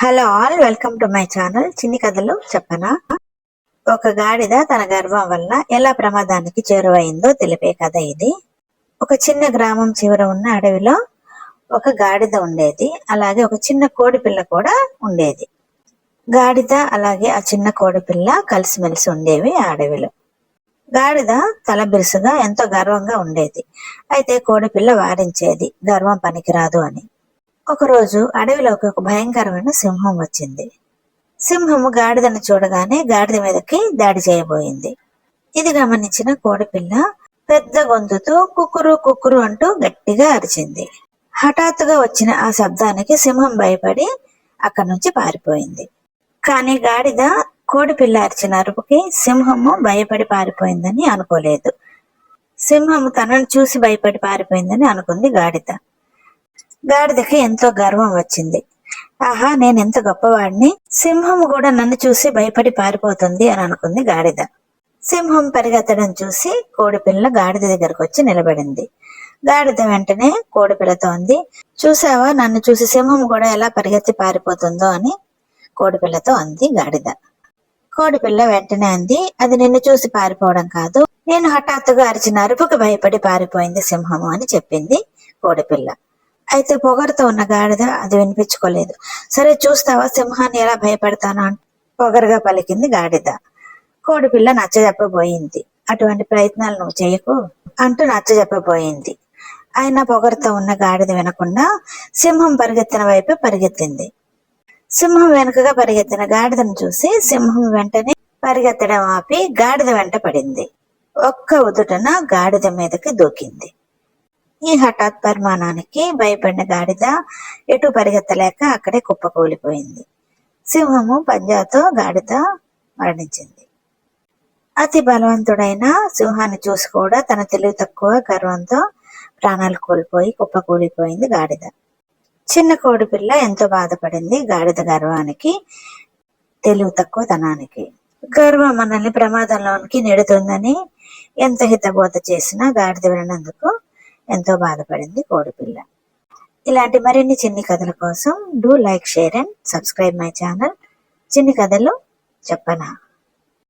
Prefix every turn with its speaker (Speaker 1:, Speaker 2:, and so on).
Speaker 1: Hello all, welcome to my channel చిన్ని కథలు చెప్పనా. ఒక గాడిద తన గర్వం వల్ల ఎలా ప్రమాదానికి చేరువైందో తెలిపే కథ ఇది. ఒక చిన్న గ్రామం చివర ఉన్న అడవిలో ఒక గాడిద ఉండేది. అలాగే ఒక చిన్న కోడి పిల్ల కూడా ఉండేది. గాడిద అలాగే ఆ చిన్న కోడి పిల్ల కలిసిమెలిసి ఉండేవి ఆ అడవిలో. గాడిద తల బిరుసుగా ఎంతో గర్వంగా ఉండేది. అయితే కోడి పిల్ల వారించేది గర్వం పనికిరాదు అని. ఒకరోజు అడవిలోకి ఒక భయంకరమైన సింహం వచ్చింది. సింహము గాడిదను చూడగానే గాడిద మీదకి దాడి చేయబోయింది. ఇది గమనించిన కోడిపిల్ల పెద్ద గొంతుతో కుక్కురు కుక్కురు అంటూ గట్టిగా అరిచింది. హఠాత్తుగా వచ్చిన ఆ శబ్దానికి సింహం భయపడి అక్కడి నుంచి పారిపోయింది. కానీ గాడిద కోడిపిల్ల అరిచిన అరుపుకి సింహము భయపడి పారిపోయిందని అనుకోలేదు. సింహము తనను చూసి భయపడి పారిపోయిందని అనుకుంది గాడిద. గాడిదకి ఎంతో గర్వం వచ్చింది. ఆహా, నేనెంత గొప్పవాడిని, సింహం కూడా నన్ను చూసి భయపడి పారిపోతుంది అని అనుకుంది గాడిద. సింహం పరిగెత్తడం చూసి కోడిపిల్ల గాడిద దగ్గరకు వచ్చి నిలబడింది. గాడిద వెంటనే కోడిపిల్లతో అంది, చూసావా నన్ను చూసి సింహం కూడా ఎలా పరిగెత్తి పారిపోతుందో అని కోడిపిల్లతో అంది గాడిద. కోడిపిల్ల వెంటనే అంది, అది నిన్ను చూసి పారిపోవడం కాదు, నేను హఠాత్తుగా అరిచిన అరుపుకు భయపడి పారిపోయింది సింహము అని చెప్పింది కోడిపిల్ల. అయితే పొగరుతో ఉన్న గాడిద అది వినిపించుకోలేదు. సరే చూస్తావా సింహాన్ని ఎలా భయపడతాను అని పొగరుగా పలికింది గాడిద. కోడిపిల్ల నచ్చజెప్పబోయింది. అటువంటి ప్రయత్నాలు నువ్వు చేయకు అంటూ నచ్చజెప్పబోయింది. అయినా పొగరుతో ఉన్న గాడిద వినకుండా సింహం పరిగెత్తిన వైపే పరిగెత్తింది. సింహం వెనుకగా పరిగెత్తిన గాడిదను చూసి సింహం వెంటనే పరిగెత్తడం ఆపి గాడిద వెంట పడింది. ఒక్క ఉదుటన గాడిద మీదకి దూకింది. ఈ హఠాత్ పరిమాణానికి భయపడిన గాడిద ఎటు పరిగెత్తలేక అక్కడే కుప్పకూలిపోయింది. సింహము పంజాతో గాడిద మరణించింది. అతి బలవంతుడైన సింహాన్ని చూసి కూడా తన తెలివి తక్కువ గర్వంతో ప్రాణాలు కోల్పోయి కుప్పకూలిపోయింది గాడిద. చిన్న కోడి పిల్ల ఎంతో బాధపడింది గాడిద గర్వానికి, తెలివి తక్కువ తనానికి. గర్వం మనల్ని ప్రమాదంలోనికి నెడుతుందని ఎంత హితబోధ చేసినా గాడిద వినందుకు ఎంతో బాధపడింది కోడిపిల్ల. ఇలాంటి మరిన్ని చిన్ని కథల కోసం do like, share and subscribe my channel చిన్ని కథలు చెప్పనా.